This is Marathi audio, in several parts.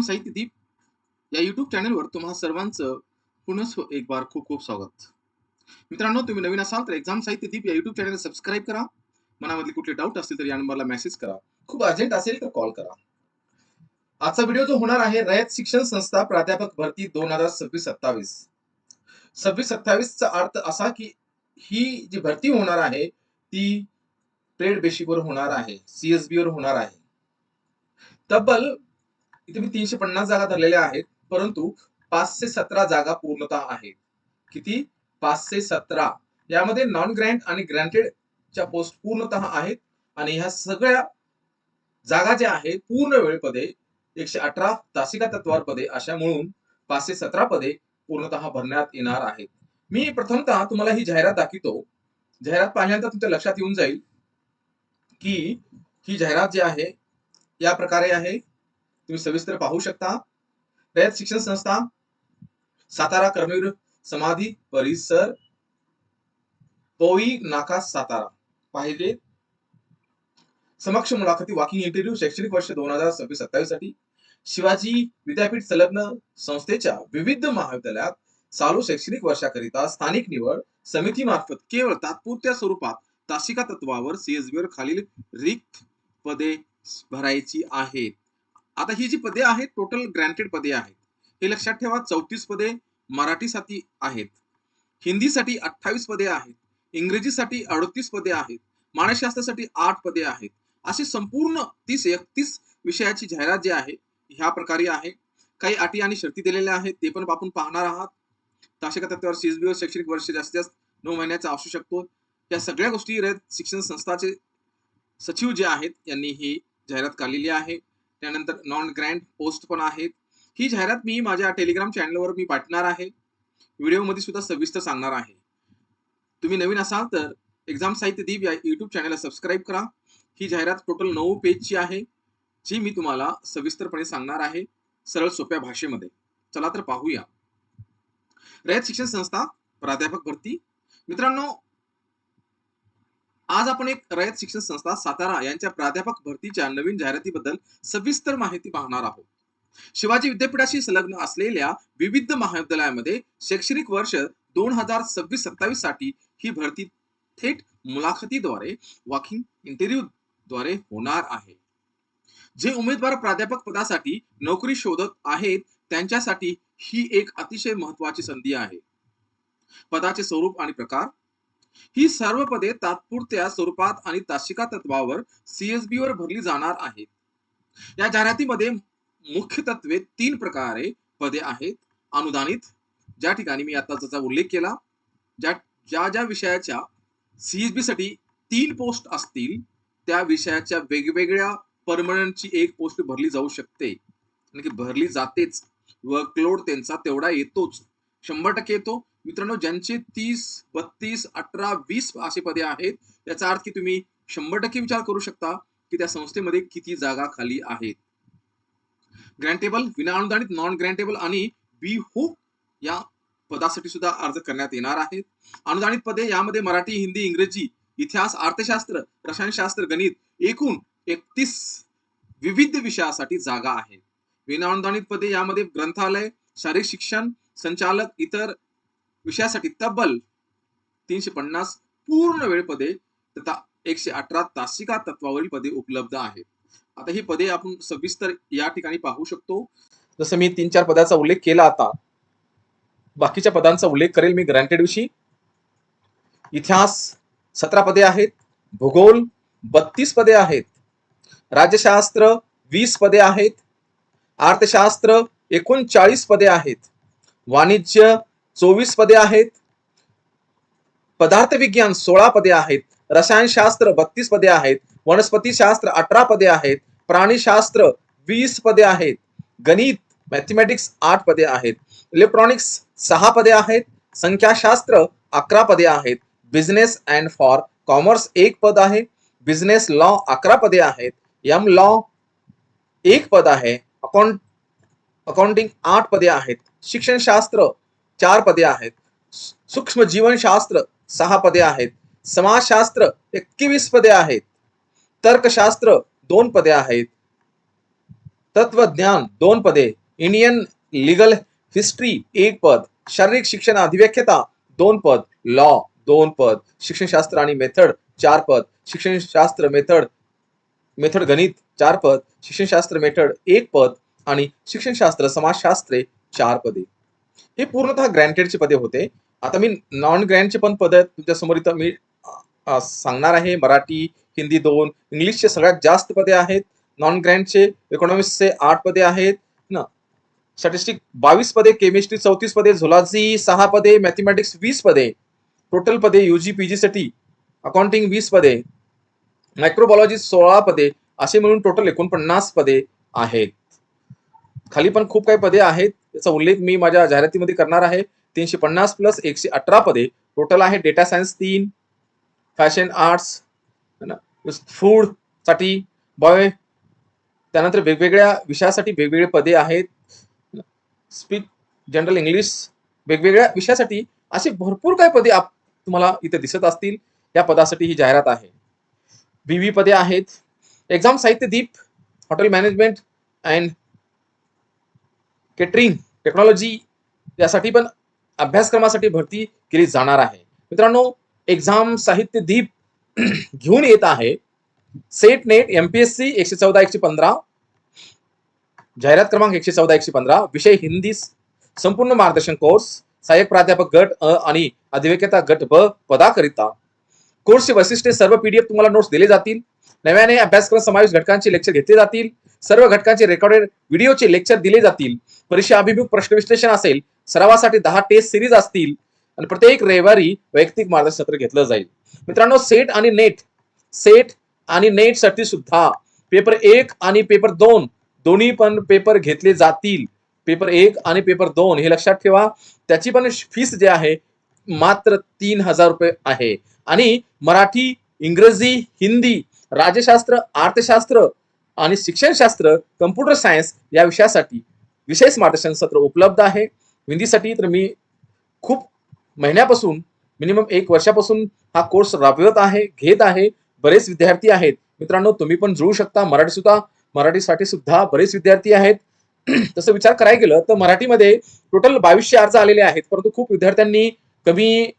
साहित्य दीप या युट्यूब चॅनलवर तुम्हा सर्वांचं पुन्हा एक बार खूप खूप स्वागत. मित्रांनो, तुम्ही नवीन असाल तर एक्झाम साहित्य दीप या युट्यूब चॅनलला सबस्क्राईब करा. मनामधले कुठले डाऊट असतील तर या नंबरला मेसेज करा. खूप अर्जंट असेल तर कॉल करा. आजचा व्हिडिओ जो होणार आहे रयत शिक्षण संस्था प्राध्यापक भरती 2026-27. 26-27 चा अर्थ असा की ही जी भरती होणार आहे ती ट्रेड बेसिसवर होणार आहे, सीएसबी वर होणार आहे. तब्बल इथे मी 350 जागा धरलेल्या आहेत, परंतु 517 जागा पूर्णतः आहेत. किती? 517. यामध्ये नॉन ग्रँट आणि ग्रँटेड च्या पोस्ट पूर्णतः आहेत आणि ह्या सगळ्या जागा ज्या आहेत पूर्ण वेळ पदे 118 तासिका तत्वावर पदे अशा मिळून 517 पदे पूर्णतः भरण्यात येणार आहेत. मी प्रथमतः तुम्हाला ही जाहिरात दाखवतो. जाहिरात पाहिल्यानंतर तुमच्या लक्षात येऊन जाईल की ही जाहिरात जी आहे या प्रकारे आहे. तुम्ही सविस्तर पाहू शकता. रयत शिक्षण संस्था सातारा कर्मवीर समाधी परिसर पोई नाका सातारा पाहिजे. समक्ष मुलाखती वॉकिंग इंटरव्ह्यू शैक्षणिक वर्ष 2026-27 साठी शिवाजी विद्यापीठ संलग्न संस्थेच्या विविध महाविद्यालयात चालू शैक्षणिक वर्षाकरिता स्थानिक निवड समितीमार्फत केवळ तात्पुरत्या स्वरूपात तासिका तत्वावर सीएसबी वर खालील रिक्त पदे भरायची आहेत. आता ही जी पदे आहेत टोटल ग्रँटेड पदे आहेत. हे लक्षात ठेवा. 34 पदे मराठीसाठी आहेत, हिंदीसाठी 28 पदे आहेत, इंग्रजीसाठी 38 पदे आहेत, मानसशास्त्रासाठी 8 पदे आहेत. अशी संपूर्ण 30-31 विषयाची जाहिरात जी आहे ह्या प्रकारे आहे. काही अटी आणि शर्ती दिलेल्या आहेत ते पण आपण पाहणार आहात. तासिका तत्वावर सीएसबी वर शैक्षणिक वर्ष जास्तीत जास्त 9 महिन्याचा असू शकतो. या सगळ्या गोष्टी रयत शिक्षण संस्थाचे सचिव जे आहेत यांनी ही जाहिरात काढलेली आहे. त्यानंतर नॉन ग्रँट पोस्ट पण आहेत. ही जाहिरात मी माझ्या टेलिग्राम चॅनलवर मी पाठवणार आहे. व्हिडिओ मध्ये सुद्धा सविस्तर सांगणार आहे. तुम्ही नवीन असाल तर एक्झाम साहित्य दीप या युट्यूब चॅनलला सबस्क्राईब करा. ही जाहिरात टोटल 9 पेजची आहे जी मी तुम्हाला सविस्तरपणे सांगणार आहे सरळ सोप्या भाषेमध्ये. चला तर पाहूया. रयत शिक्षण संस्था प्राध्यापक भरती. मित्रांनो, आज आपण एक रयत शिक्षण संस्था सातारा यांच्या प्राध्यापक भरतीच्या नवीन जाहिरातीबद्दल सविस्तर माहिती पाहणार आहोत. शिवाजी विद्यापीठाशी संलग्न असलेल्या विविध महाविद्यालयामध्ये शैक्षणिक वर्ष 2026-27 साठी ही भरती थेट मुलाखतीद्वारे वॉकिंग इंटरव्ह्यू द्वारे होणार आहे. जे उमेदवार प्राध्यापक पदासाठी नोकरी शोधत आहेत त्यांच्यासाठी ही एक अतिशय महत्त्वाची संधी आहे. पदाचे स्वरूप आणि प्रकार. ही सर्व पदे तात्पुरत्या स्वरूपात आणि तासिका तत्वावर सीएसबी वर भरली जाणार आहेत. या जाहिरातीमध्ये मुख्य तत्वे 3 प्रकारे पदे आहेत. अनुदानित, ज्या ठिकाणी मी आता त्याचा उल्लेख केला, ज्या विषयाच्या सीएसबी साठी 3 पोस्ट असतील त्या विषयाच्या वेगवेगळ्या परमनंटची एक पोस्ट भरली जाऊ शकते आणि भरली जातेच. वर्कलोड त्यांचा तेवढा येतोच, 100% येतो. मित्रांनो, ज्यांचे 30, 32, 18, 20 असे पदे आहेत याचा अर्थ की तुम्ही 100% विचार करू शकता की त्या संस्थेमध्ये किती जागा खाली आहेत. ग्रँटेबल, विना अनुदानित, नॉन ग्रँटेबल आणि बी हुक या पदासाठी सुद्धा अर्ज करण्यात येणार आहेत. अनुदानित पदे यामध्ये मराठी, हिंदी, इंग्रजी, इतिहास, अर्थशास्त्र, रसायनशास्त्र, गणित एकूण 31 विविध विषयासाठी जागा आहेत. विना अनुदानित पदे यामध्ये ग्रंथालय, शारीरिक शिक्षण संचालक इतर विषयासाठी तब्बल 350 पूर्ण वेळ पदे तथा 118 तासिका तत्वावरील पदे उपलब्ध आहेत. आता ही पदे आपण सविस्तर या ठिकाणी पाहू शकतो. जसं मी 3-4 पदाचा उल्लेख केला, आता बाकीच्या पदांचा उल्लेख करेल मी. ग्रँटेड विषयी इतिहास 17 पदे आहेत, भूगोल 32 पदे आहेत, राज्यशास्त्र 20 पदे आहेत, अर्थशास्त्र 39 पदे आहेत, वाणिज्य 24 पदे आहेत, पदार्थ विज्ञान 16 पदे आहेत, रसायनशास्त्र 32 पदे आहेत, वनस्पतीशास्त्र 18 पदे आहेत, प्राणीशास्त्र 20 पदे आहेत, गणित मॅथमॅटिक्स 8 पदे आहेत, इलेक्ट्रॉनिक्स 6 पदे आहेत, संख्याशास्त्र 11 पदे आहेत, बिझनेस अँड फॉर कॉमर्स 1 पद आहे, बिझनेस लॉ 11 पदे आहेत, एम लॉ 1 पद आहे, अकाउंटिंग 8 पदे आहेत, शिक्षणशास्त्र 4 पदे आहेत, सूक्ष्म जीवनशास्त्र 6 पदे आहेत, समाजशास्त्र 21 पदे आहेत, तर्कशास्त्र 2 पदे आहेत, तत्वज्ञान 2 पदे, इंडियन लीगल हिस्ट्री 1 पद, शारीरिक शिक्षण अधिव्याख्यता 2 पद, लॉ 2 पद, शिक्षणशास्त्र आणि मेथड 4 पद, शिक्षणशास्त्र मेथड मेथड गणित 4 पद, शिक्षणशास्त्र मेथड 1 पद आणि शिक्षणशास्त्र समाजशास्त्रे 4 पदे. हे पूर्णतः ग्रँटेडची पदे होते. आता मी नॉन ग्रँटचे पण पद तुमच्या समोर इथं मी सांगणार आहे. मराठी, हिंदी 2, इंग्लिशचे सगळ्यात जास्त पदे आहेत. नॉन ग्रँटचे इकॉनॉमिक्सचे 8 पदे आहेत ना. स्टॅटिस्टिक 22 पदे, केमिस्ट्री 34 पदे, झोलॉजी 6 पदे, मॅथमॅटिक्स 20 पदे, टोटल पदे यूजी पीजी साठी अकाउंटिंग 20 पदे, मायक्रोबायोलॉजी 16 पदे, असे मिळून टोटल 49 पदे आहेत. खाली पण खूप काही पदे आहेत, त्याचा उल्लेख मी माझ्या जाहिरातीमध्ये करणार आहे. 350 प्लस 118 पदे टोटल आहे. Data science 3, fashion arts, food साठी बॉय, त्यानंतर वेगवेगळ्या विषयासाठी वेगवेगळे पदे आहेत. स्पीक जनरल इंग्लिश वेगवेगळ्या विषयासाठी असे भरपूर काही पदे तुम्हाला इथे दिसत असतील. या पदासाठी ही जाहिरात आहे. बीवी पदे आहेत. Exam Sahitya Deep, hotel management and catering technology यासाठी पण अभ्यासक्रमासाठी भरती केली जाणार आहे. मित्रांनो, एक्झाम साहित्य दीप घेऊन येत आहे सेट नेट एमपीएससी 114 115, जाहिरात क्रमांक 114 115, विषय हिंदी संपूर्ण मार्गदर्शन कोर्स, सहाय्यक प्राध्यापक गट अ आणि अधिवेक्ता गट ब पदाकरिता. कोर्सचे वैशिष्ट्य, सर्व पीडीएफ तुम्हाला नोट्स दिले जातील. नव्याने अभ्यासक्रम समावेश घटकांचे लेक्चर घेतले जातील. सर्व घटकांचे रेकॉर्डेड व्हिडिओचे लेक्चर दिले जातील. परीक्षा अभिमुख प्रश्न विश्लेषण असेल. सरावासाठी 10 टेस्ट सिरीज असतील आणि प्रत्येक रविवारी वैयक्तिक मार्गदर्शन सत्र घेतलं जाईल. मित्रांनो, सेट आणि नेट साठी सुद्धा पेपर 1 आणि पेपर 2 दोन्ही पण पेपर घेतले जातील. पेपर 1 आणि पेपर 2 हे लक्षात ठेवा. त्याची पण फीस जे आहे मात्र 3000 रुपये आहे. आणि मराठी, इंग्रजी, हिंदी, राज्यशास्त्र, अर्थशास्त्र आणि शिक्षणशास्त्र, कम्प्युटर सायन्स या विषयासाठी विशेष मार्गदर्शन सत्र उपलब्ध आहे. हिंदीसाठी तर मी खूप महिन्यापासून, मिनिमम 1 वर्षापासून हा कोर्स राबवत आहे, घेत आहे. बरेच विद्यार्थी आहेत. मित्रांनो, तुम्ही पण जुळू शकता. मराठीसाठी सुद्धा बरेच विद्यार्थी आहेत. तसं विचार करायला गेलं तर मराठीमध्ये टोटल 2200 अर्ज आलेले आहेत, परंतु खूप विद्यार्थ्यांनी कमी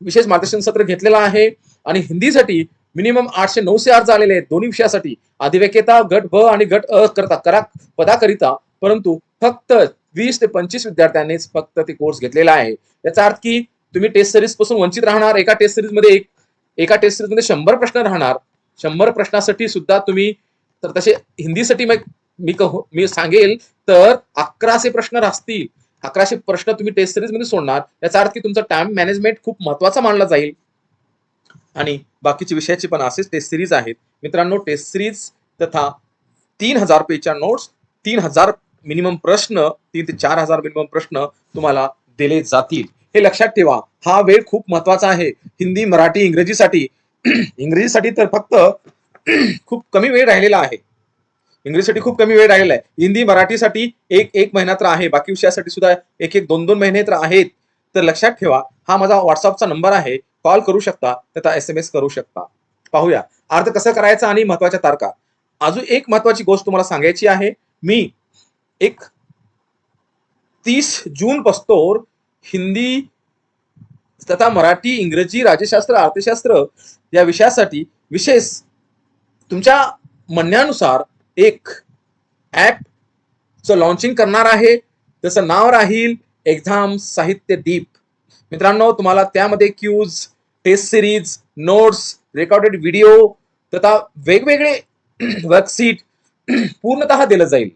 विशेष मार्गदर्शन सत्र घेतलेला आहे. आणि हिंदीसाठी मिनिमम 800-900 अर्ज आलेले आहेत दोन्ही विषयासाठी, अधिवेक्ता गट ब आणि गट अ करता पदाकरिता. परंतु फक्त 20 ते 25 विद्यार्थ्यांनीच फक्त ते कोर्स घेतलेला आहे. याचा अर्थ की तुम्ही टेस्ट सिरीज पासून वंचित राहणार. एका टेस्ट सिरीज मध्ये 100 प्रश्न राहणार. 100 प्रश्नासाठी सुद्धा तुम्ही तर तसे हिंदीसाठी मी सांगेल तर 1100 प्रश्न असतील. 1100 प्रश्न तुम्ही टेस्ट सिरीज मध्ये सोडणार. याचा अर्थ की तुमचा टाइम मॅनेजमेंट खूप महत्वाचा मानला जाईल. आणि बाकीचे विषयाचे पण असेच टेस्ट सिरीज आहेत. मित्रांनो, टेस्ट सिरीज तथा 3000 पेजच्या नोट्स, 3000 मिनिमम प्रश्न, 3 ते 4000 मिनिमम प्रश्न तुम्हाला दिले जातील. हे लक्षात ठेवा. हा वेळ खूप महत्वाचा आहे. हिंदी, मराठी, इंग्रजीसाठी तर फक्त खूप कमी वेळ राहिलेला आहे. हिंदी, मराठीसाठी एक महिना तर आहे. बाकी विषयासाठी सुद्धा 1-2 महिने तर आहेत. तर लक्षात ठेवा, हा माझा व्हॉट्सअपचा नंबर आहे. कॉल करू शकता, तथा SMS करू शकता. पाहूया अर्ज कसं करायचं आणि महत्वाच्या तारखा. अजून एक महत्वाची गोष्ट तुम्हाला सांगायची आहे. मी 30 जून पासून हिंदी तथा मराठी, इंग्रजी, राज्यशास्त्र, अर्थशास्त्र या विषयासाठी विशेष तुमच्या म्हणण्यानुसार एक ऍप लॉन्चिंग करणार आहे. त्याचं नाव राहील एक्झाम साहित्य दीप. मित्रांनो, तुम्हाला त्यामध्ये क्यूज, test series, notes, recorded video तथा वेगवेगळे वर्कशीट पूर्णतः दिलं जाईल.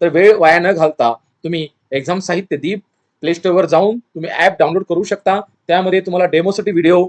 तर वेळ वाया न घालता तुम्ही एक्झाम साहित्य दीप प्ले स्टोअरवर जाऊन तुम्ही ऍप डाउनलोड करू शकता. त्यामध्ये तुम्हाला डेमोसाठी व्हिडिओ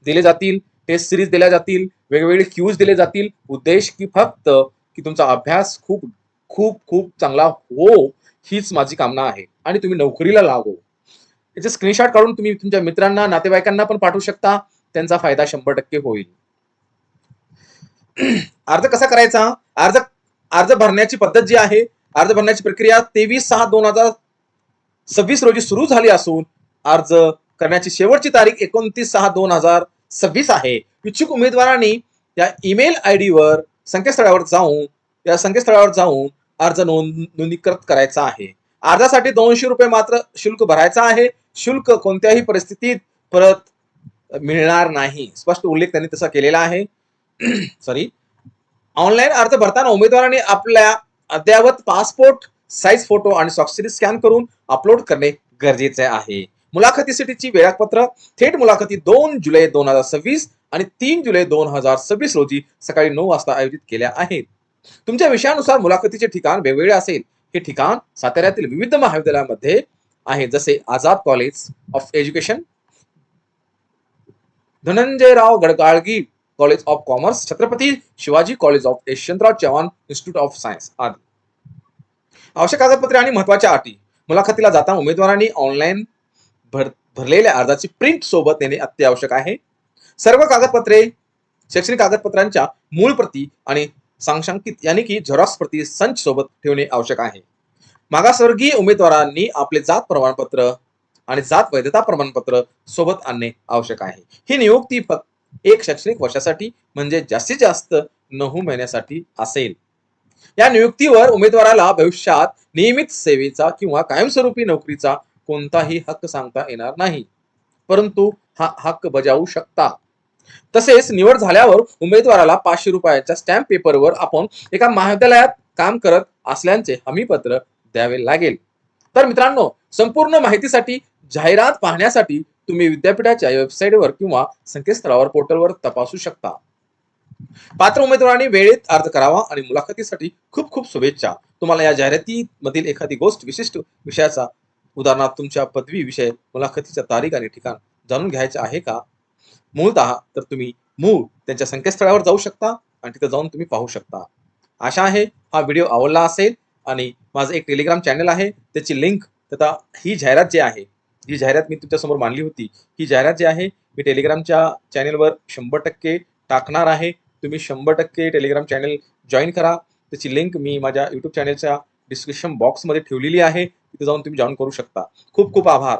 दिले जातील, टेस्ट सिरीज दिल्या जातील, वेगवेगळे क्यूज दिले जातील. उद्देश फक्त की तुमचा अभ्यास खूप खूप खूप चांगला हो, हीच माझी कामना आहे. आणि तुम्ही नोकरीला लागो. याचे स्क्रीनशॉट काढून तुम्ही तुमच्या मित्रांना, नातेवाईकांना पण पाठवू शकता. त्यांचा फायदा 100% होईल. अर्ज कसा करायचा? अर्ज भरण्याची पद्धत जी आहे, अर्ज भरण्याची प्रक्रिया 23/6/2026 रोजी सुरू झाली असून अर्ज करण्याची शेवटची तारीख 29/6/2026 आहे. इच्छुक उमेदवारांनी या ईमेल ID वर संकेतस्थळावर जाऊन या संकेतस्थळावर जाऊन अर्ज नोंदणीकृत करायचा आहे. अर्जासाठी 200 रुपये मात्र शुल्क भरायचा आहे. शुल्क कोणत्याही परिस्थितीत परत मिळणार नाही. स्पष्ट उल्लेख त्यांनी तसा केलेला आहे. सॉरी. ऑनलाईन अर्ज भरताना उमेदवारांनी आपल्या अद्ययावत पासपोर्ट साईज फोटो आणि स्वाक्षरी स्कॅन करून अपलोड करणे गरजेचे आहे. मुलाखतीसाठीची वेळापत्रक थेट मुलाखती 2 जुलै 2026 आणि 3 जुलै 2026 रोजी सकाळी 9 वाजता आयोजित केल्या आहेत. तुमच्या विषयानुसार मुलाखतीचे ठिकाण वेगवेगळे असेल. हे ठिकाण साताऱ्यातील विविध महाविद्यालयामध्ये आहे, जसे Azad college of education, Dhananjayrao Gadgalgi college of commerce, Chhatrapati Shivaji college of Yashwantrao Chavan institute of science आदी. आवश्यक कागदपत्रे आणि महत्वाच्या अटी. मुलाखतीला जाताना उमेदवारांनी ऑनलाईन भरलेल्या अर्जाची प्रिंट सोबत नेणे अत्यावश्यक आहे. सर्व कागदपत्रे, शैक्षणिक कागदपत्रांच्या मूळ प्रती आणि सांशांकित यानी की झेरॉक्स प्रती संच सोबत ठेवणे आवश्यक आहे. मागासवर्गीय उमेदवारांनी आपले जात प्रमाणपत्र आणि जात वैधता प्रमाणपत्र सोबत आणणे आवश्यक आहे. ही नियुक्ती फक्त 1 शैक्षणिक वर्षासाठी म्हणजे जास्तीत जास्त 9 महिन्यासाठी असेल. या नियुक्तीवर उमेदवाराला भविष्यात नियमित सेवेचा किंवा कायमस्वरूपी नोकरीचा कोणताही हक्क सांगता येणार नाही, परंतु हा हक्क बजावू शकता. तसेच निवड झाल्यावर उमेदवाराला 500 रुपयाच्या स्टॅम्प पेपरवर आपण एका महाविद्यालयात काम करत असल्याचे हमीपत्र द्यावे लागेल. तर मित्रांनो, संपूर्ण माहितीसाठी, जाहिरात पाहण्यासाठी तुम्ही विद्यापीठाच्या वेबसाईटवर किंवा संकेतस्थळावर पोर्टलवर तपासू शकता. पात्र उमेदवारांनी वेळेत अर्ज करावा आणि मुलाखतीसाठी खूप खूप शुभेच्छा. तुम्हाला या जाहिरातीमधील एखादी गोष्ट विशिष्ट विषयाचा, उदाहरणार्थ तुमच्या पदवी विषय मुलाखतीच्या तारीख आणि ठिकाण जाणून घ्यायचे आहे का मूळतः, तर तुम्ही त्यांच्या संकेतस्थळावर जाऊ शकता आणि तिथे जाऊन तुम्ही पाहू शकता. आशा आहे हा व्हिडिओ आवडला असेल. आणि माझं एक टेलिग्राम चॅनल आहे, त्याची लिंक तथा ही जाहिरात जी आहे, ही जाहिरात मी तुमच्यासमोर मांडली होती. ही जाहिरात जी आहे मी टेलिग्रामच्या चॅनलवर 100% टाकणार आहे. तुम्ही 100% टेलिग्राम चॅनल जॉईन करा. त्याची लिंक मी माझ्या यूट्यूब चॅनलच्या डिस्क्रिप्शन बॉक्समध्ये ठेवलेली आहे. तिथे जाऊन तुम्ही जॉईन करू शकता. खूप खूप आभार.